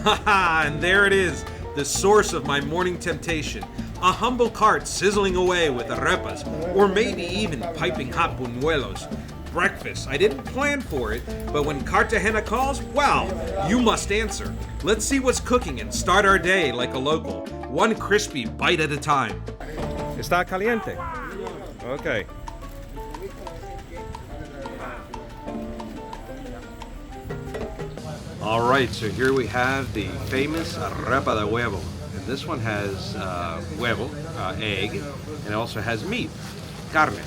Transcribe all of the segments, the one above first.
Haha, and there it is, the source of my morning temptation. A humble cart sizzling away with arepas, or maybe even piping hot buñuelos. Breakfast. I didn't plan for it, but when Cartagena calls, well, you must answer. Let's see what's cooking and start our day like a local, one crispy bite at a time. Está caliente? Okay. All right, so here we have the famous arepa de huevo. And this one has huevo, egg, and it also has meat, carne.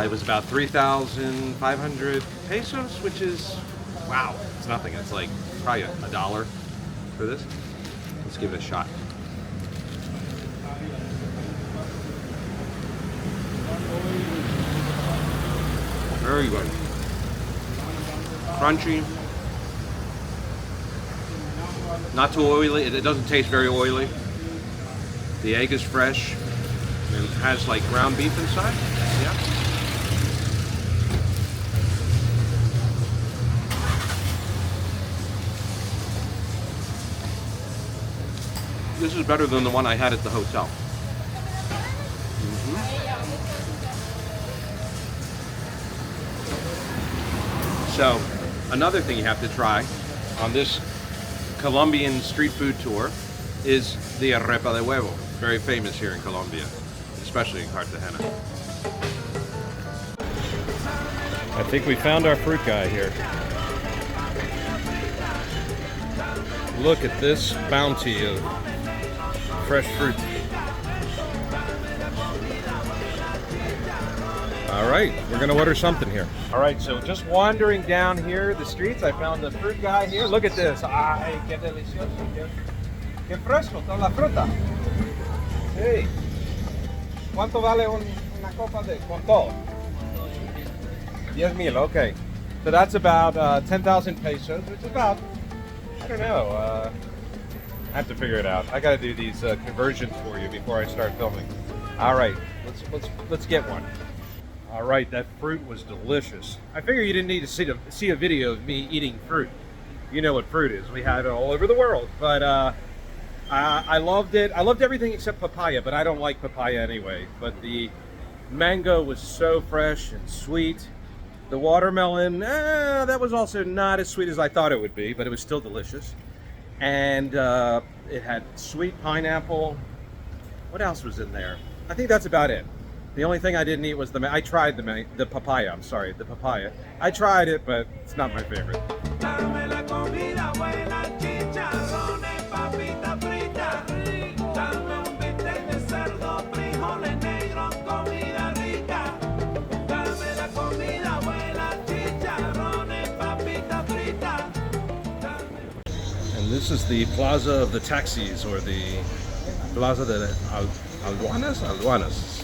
It was about 3,500 pesos, which is, wow, it's nothing. It's like probably $1 for this. Let's give it a shot. Very good. Crunchy. Not too oily. It doesn't taste very oily. The egg is fresh. And it has like ground beef inside. Yeah. This is better than the one I had at the hotel. So, another thing you have to try on this Colombian street food tour is the arepa de huevo. Very famous here in Colombia, especially in Cartagena. I think we found our fruit guy here. Look at this bounty of fresh fruit. All right, we're gonna order something here. All right, so just wandering down here the streets, I found the fruit guy here. Look at this. Ay, qué delicioso. Qué fresco, toda la fruta. Hey, ¿cuánto vale una copa de con todo? 10,000, okay. So that's about 10,000 pesos, which is about, I don't know, I have to figure it out. I gotta do these conversions for you before I start filming. All right, let's get one. All right, that fruit was delicious. I figure you didn't need to see a video of me eating fruit. You know what fruit is. We have it all over the world. But I loved it. I loved everything except papaya, but I don't like papaya anyway. But the mango was so fresh and sweet. The watermelon, that was also not as sweet as I thought it would be, but it was still delicious. And it had sweet pineapple. What else was in there? I think that's about it. The only thing I didn't eat was I tried the papaya. I'm sorry, the papaya. I tried it, but it's not my favorite. And this is the Plaza of the Taxis, or the Plaza de Aduanas.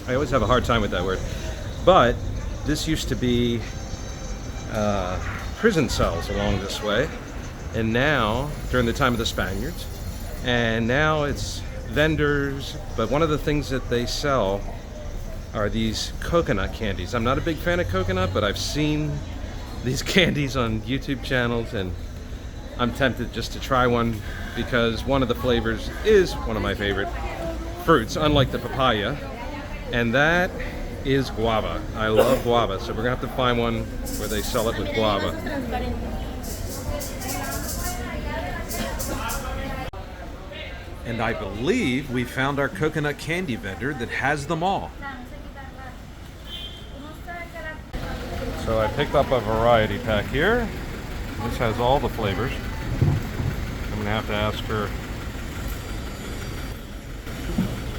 I always have a hard time with that word. But this used to be prison cells along this way. And now, during the time of the Spaniards, and now it's vendors. But one of the things that they sell are these coconut candies. I'm not a big fan of coconut, but I've seen these candies on YouTube channels, and I'm tempted just to try one because one of the flavors is one of my favorite fruits, unlike the papaya, and that is guava. I love guava, so we're gonna have to find one where they sell it with guava. And I believe we found our coconut candy vendor that has them all. So I picked up a variety pack here. This has all the flavors. I'm gonna have to ask her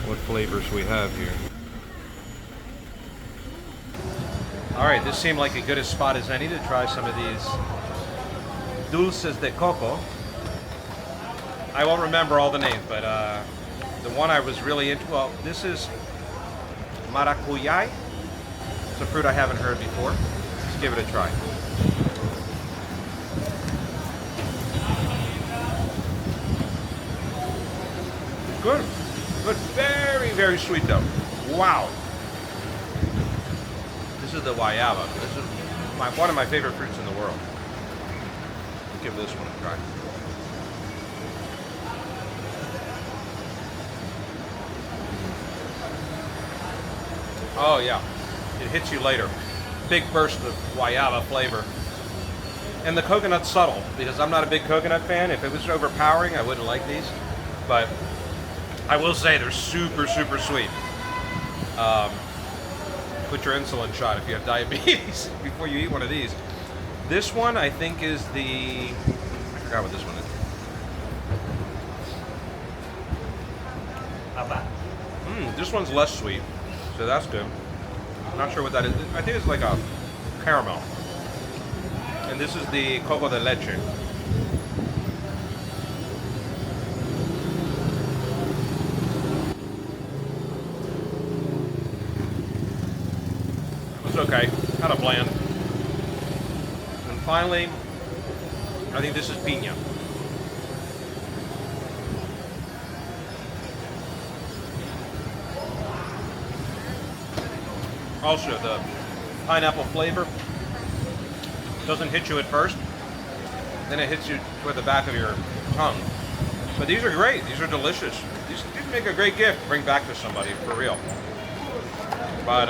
what flavors we have here. All right, this seemed like as good a spot as any to try some of these dulces de coco. I won't remember all the names, but the one I was really into, well, this is maracuyá. It's a fruit I haven't heard before. Let's give it a try. Good, but very, very sweet though. Wow. This is the guayaba. This is one of my favorite fruits in the world. Let's give this one a try. Oh yeah, it hits you later. Big burst of guayaba flavor. And the coconut's subtle, because I'm not a big coconut fan. If it was overpowering, I wouldn't like these. But I will say they're super, super sweet. Put your insulin shot if you have diabetes before you eat one of these. This one, I think, is the... I forgot what this one is. This one's less sweet, so that's good. Not sure what that is. I think it's like a caramel. And this is the coco de leche. It's okay, kind of bland. And finally, I think this is piña. Also, the pineapple flavor doesn't hit you at first, then it hits you toward the back of your tongue. But these are great. These are delicious. These make a great gift to bring back to somebody, for real. But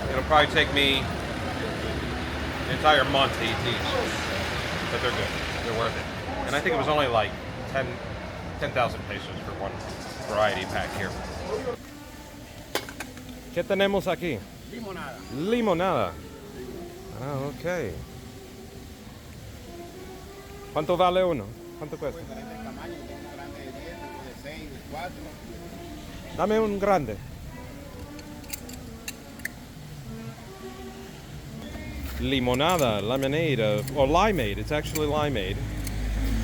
it'll probably take me an entire month to eat these. But they're good. They're worth it. And I think it was only like 10,000 pesos for one variety pack here. ¿Qué tenemos aquí? Limonada. Limonada. Ah, ok. ¿Cuánto vale uno? ¿Cuánto cuesta? Puede ser de tamaño, tengo un grande de 10, de 6, de 4. Dame un grande. Limonada, lemonade, or limeade. It's actually limeade.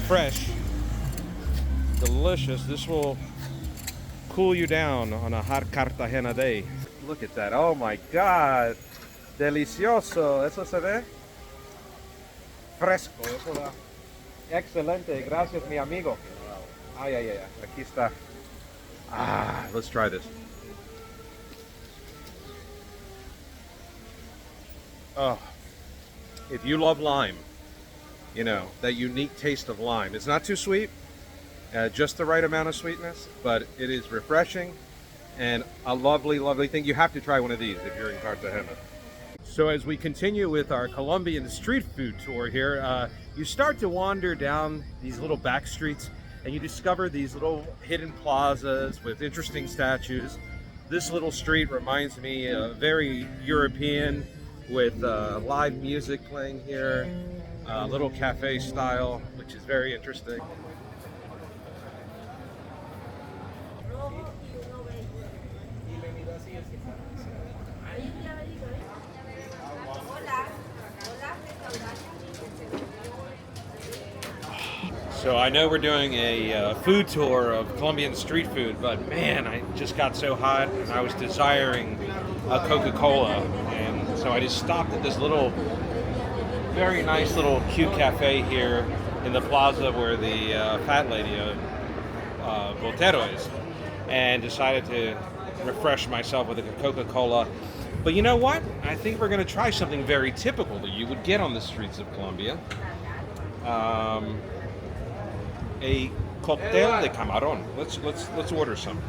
Fresh. Delicious. This will cool you down on a hot Cartagena day. Look at that. Oh my God. Delicioso. ¿Eso se ve? Fresco. Eso da. Excelente. Gracias, mi amigo. Ay, ay, ay. Aquí está. Ah, let's try this. Oh, if you love lime, you know, that unique taste of lime. It's not too sweet, just the right amount of sweetness, but it is refreshing and a lovely, lovely thing. You have to try one of these if you're in Cartagena. So as we continue with our Colombian street food tour here, you start to wander down these little back streets and you discover these little hidden plazas with interesting statues. This little street reminds me very European, with live music playing here, little cafe style, which is very interesting. So I know we're doing a food tour of Colombian street food, but man, I just got so hot and I was desiring a Coca-Cola, and so I just stopped at this little, very nice little cute cafe here in the plaza where the fat lady, Botero, is, and decided to refresh myself with a Coca-Cola. But you know what? I think we're going to try something very typical that you would get on the streets of Colombia. A cóctel de camarón. Let's order some.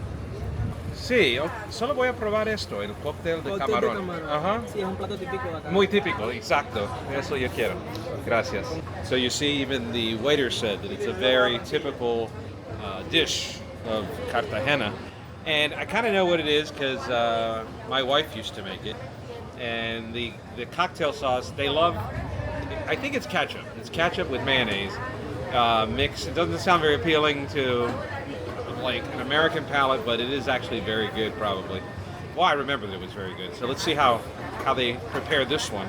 Sí, solo voy a probar esto, el cóctel de camarón. Ajá. Sí, es un plato típico de acá. Muy típico, exacto. Eso yo quiero. Gracias. So you see, even the waiter said that it's a very typical dish of Cartagena. And I kind of know what it is because my wife used to make it. And the cocktail sauce, they love, I think it's ketchup. It's ketchup with mayonnaise mixed. It doesn't sound very appealing to like an American palate, but it is actually very good probably. Well, I remember that it was very good. So let's see how they prepare this one,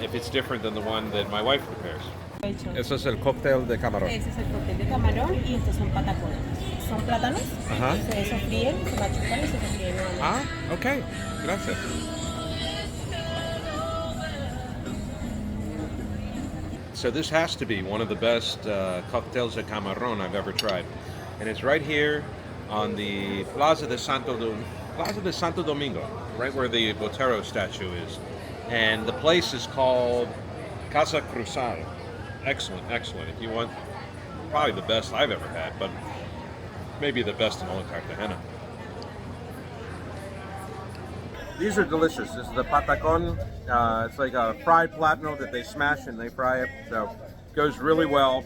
if it's different than the one that my wife prepares. Eso es el cóctel de camarón. Ese es el cóctel de camarón y estos son patacones. Son plátanos, Ajá. se sofríen, se machucan y se sofríen nuevamente. Ah, okay. Gracias. So this has to be one of the best cocktails de camarón I've ever tried. And it's right here on the Plaza de Santo Domingo, right where the Botero statue is. And the place is called Casa Cruzado. Excellent, excellent. If you want, probably the best I've ever had, but maybe the best in all of Cartagena. These are delicious. This is the patacon. It's like a fried plátano that they smash and they fry it. So it goes really well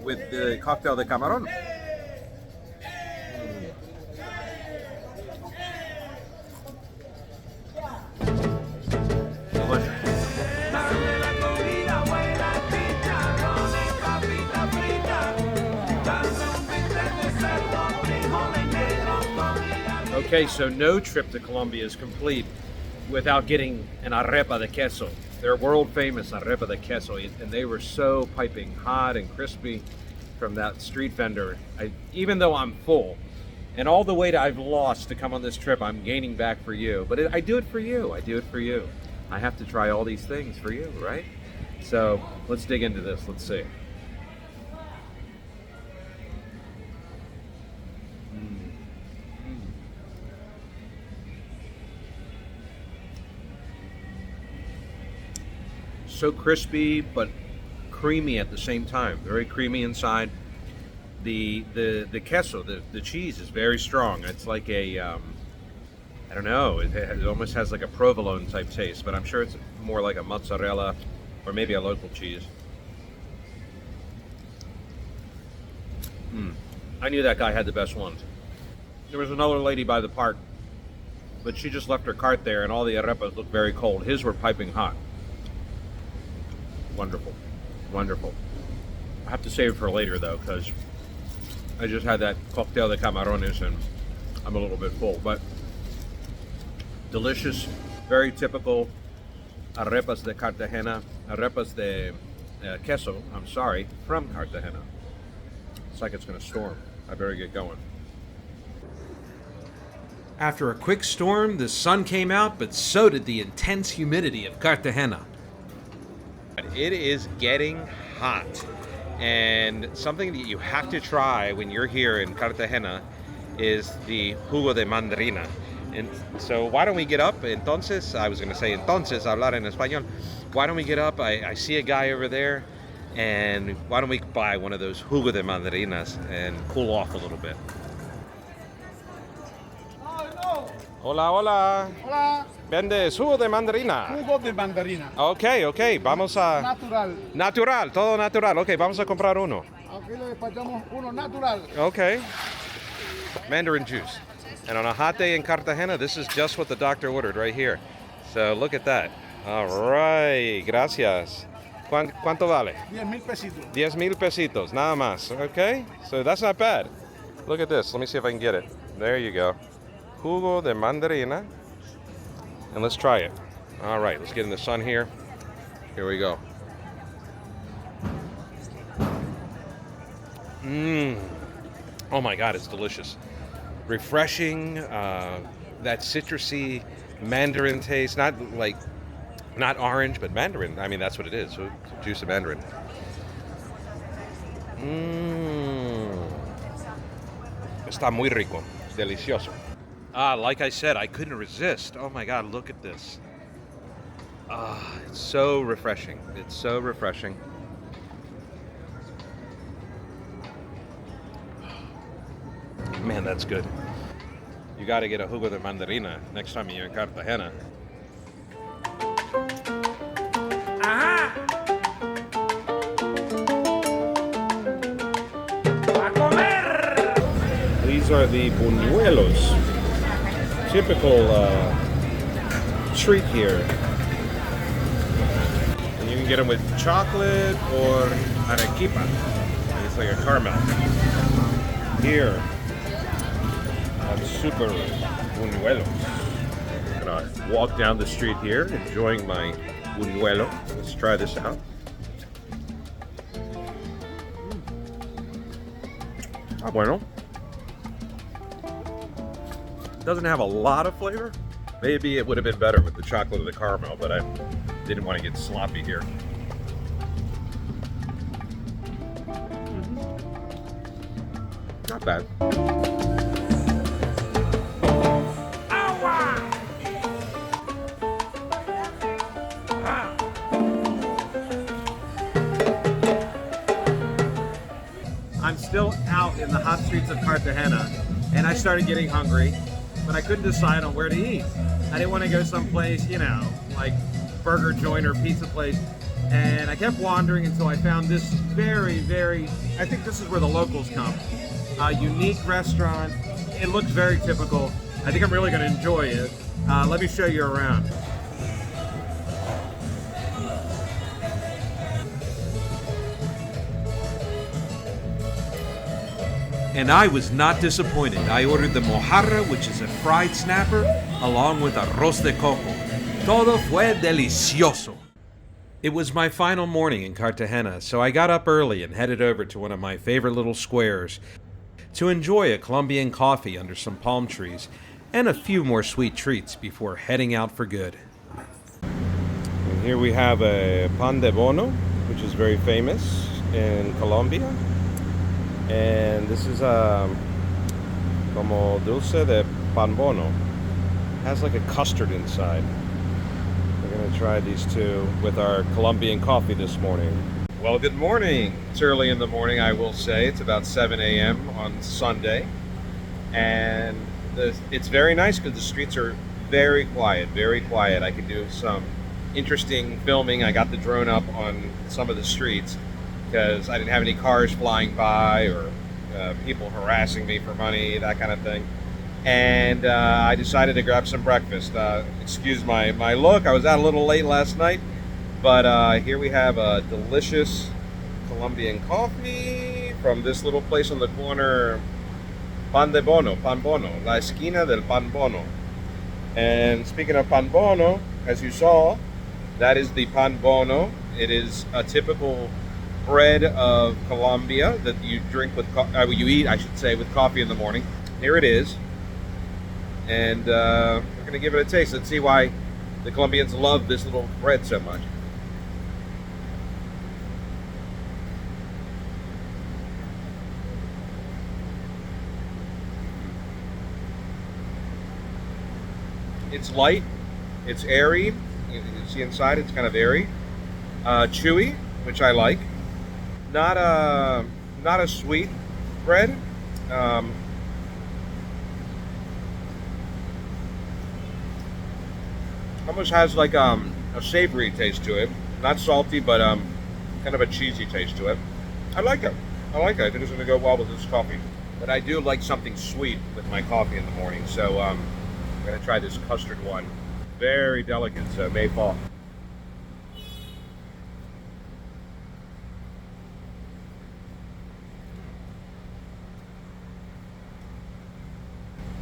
with the cocktail de camarón. Delicious. Okay, so no trip to Colombia is complete without getting an arepa de queso. They're world famous arepa de queso, and they were so piping hot and crispy from that street vendor. Even though I'm full, and all the weight I've lost to come on this trip, I'm gaining back for you. But I do it for you. I do it for you. I have to try all these things for you, right? So let's dig into this. Let's see. So crispy but creamy at the same time. Very creamy inside. The queso, the cheese is very strong. It's like a I don't know. It almost has like a provolone type taste, but I'm sure it's more like a mozzarella or maybe a local cheese. I knew that guy had the best ones. There was another lady by the park, but she just left her cart there, and all the arepas looked very cold. His were piping hot. Wonderful, wonderful. I have to save it for later though, because I just had that cocktail de camarones and I'm a little bit full. But delicious, very typical arepas de Cartagena, arepas de queso, I'm sorry, from Cartagena. It's like it's going to storm. I better get going. After a quick storm, the sun came out, but so did the intense humidity of Cartagena. It is getting hot, and something that you have to try when you're here in Cartagena is the jugo de mandarina. And so why don't we get up? Entonces, I was going to say entonces, hablar en español. Why don't we get up? I see a guy over there, and why don't we buy one of those jugo de mandarinas and cool off a little bit? Hola, hola. Hola, Vende jugo de mandarina. jugo de mandarina. Ok, vamos a... Natural. Natural, todo natural. Ok, vamos a comprar uno. Aquí le despachamos uno natural. Okay. Mandarin juice. And on a hot day in Cartagena, this is just what the doctor ordered right here. So look at that. All right, gracias. ¿Cuánto vale? 10,000 pesitos. 10,000 pesitos, nada más. Okay, so that's not bad. Look at this. Let me see if I can get it. There you go. Jugo de mandarina. And let's try it. All right, let's get in the sun here. Here we go. Oh my God, it's delicious. Refreshing, that citrusy mandarin taste. Not orange, but mandarin. I mean, that's what it is. So juice of mandarin. Está muy rico. Delicioso. Like I said, I couldn't resist. Oh my God, look at this. It's so refreshing. It's so refreshing. Man, that's good. You got to get a jugo de mandarina next time you're in Cartagena. These are the buñuelos. Typical treat here. And you can get them with chocolate or arequipa. It's like a caramel. Here, super buñuelos. I'm gonna walk down the street here, enjoying my buñuelo. Let's try this out. Bueno. Doesn't have a lot of flavor. Maybe it would have been better with the chocolate or the caramel, but I didn't want to get sloppy here. Not bad. I'm still out in the hot streets of Cartagena, and I started getting hungry. but I couldn't decide on where to eat. I didn't want to go someplace, you know, like burger joint or pizza place. And I kept wandering until I found this very, I think this is where the locals come. A unique restaurant. It looks very typical. I think I'm really going to enjoy it. Let me show you around. And I was not disappointed. I ordered the mojarra, which is a fried snapper, along with arroz de coco. Todo fue delicioso. It was my final morning in Cartagena, so I got up early and headed over to one of my favorite little squares to enjoy a Colombian coffee under some palm trees and a few more sweet treats before heading out for good. And here we have a pan de bono, which is very famous in Colombia. And this is como dulce de pan bono. It has like a custard inside. We're gonna try these two with our Colombian coffee this morning. Well, good morning. It's early in the morning, I will say. It's about 7 a.m. on Sunday. And it's very nice because the streets are very quiet, very quiet. I can do some interesting filming. I got the drone up on some of the streets because I didn't have any cars flying by or people harassing me for money, that kind of thing. And I decided to grab some breakfast. Excuse my look. I was out a little late last night, but here we have a delicious Colombian coffee from this little place on the corner, Pan Bono, La Esquina del Pan Bono. And speaking of Pan Bono, as you saw, that is the Pan Bono. It is a typical bread of Colombia that you drink with, you eat, I should say, with coffee in the morning. Here it is. And we're going to give it a taste. Let's see why the Colombians love this little bread so much. It's light, it's airy. You can see inside it's kind of airy. Chewy, which I like. Not a sweet bread. Almost has like a savory taste to it. Not salty, but kind of a cheesy taste to it. I like it. I think it's going to go well with this coffee. But I do like something sweet with my coffee in the morning. So I'm going to try this custard one. Very delicate, so it may fall.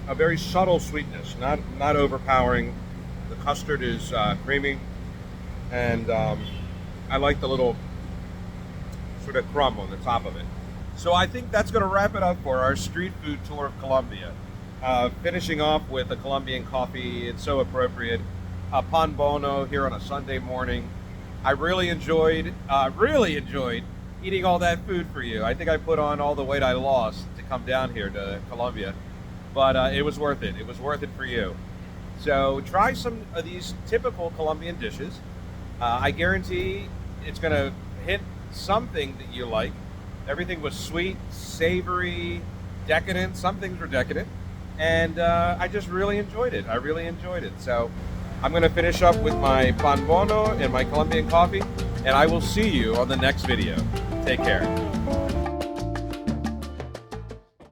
A very subtle sweetness, not overpowering. The custard is creamy, and I like the little sort of crumb on the top of it. So I think that's going to wrap it up for our street food tour of Colombia. Finishing off with a Colombian coffee, it's so appropriate. Pan Bono here on a Sunday morning. I really enjoyed eating all that food for you. I think I put on all the weight I lost to come down here to Colombia. But it was worth it. It was worth it for you. So try some of these typical Colombian dishes. I guarantee it's going to hit something that you like. Everything was sweet, savory, decadent. Some things were decadent. And I just really enjoyed it. I really enjoyed it. So I'm going to finish up with my Pan Bono and my Colombian coffee. And I will see you on the next video. Take care.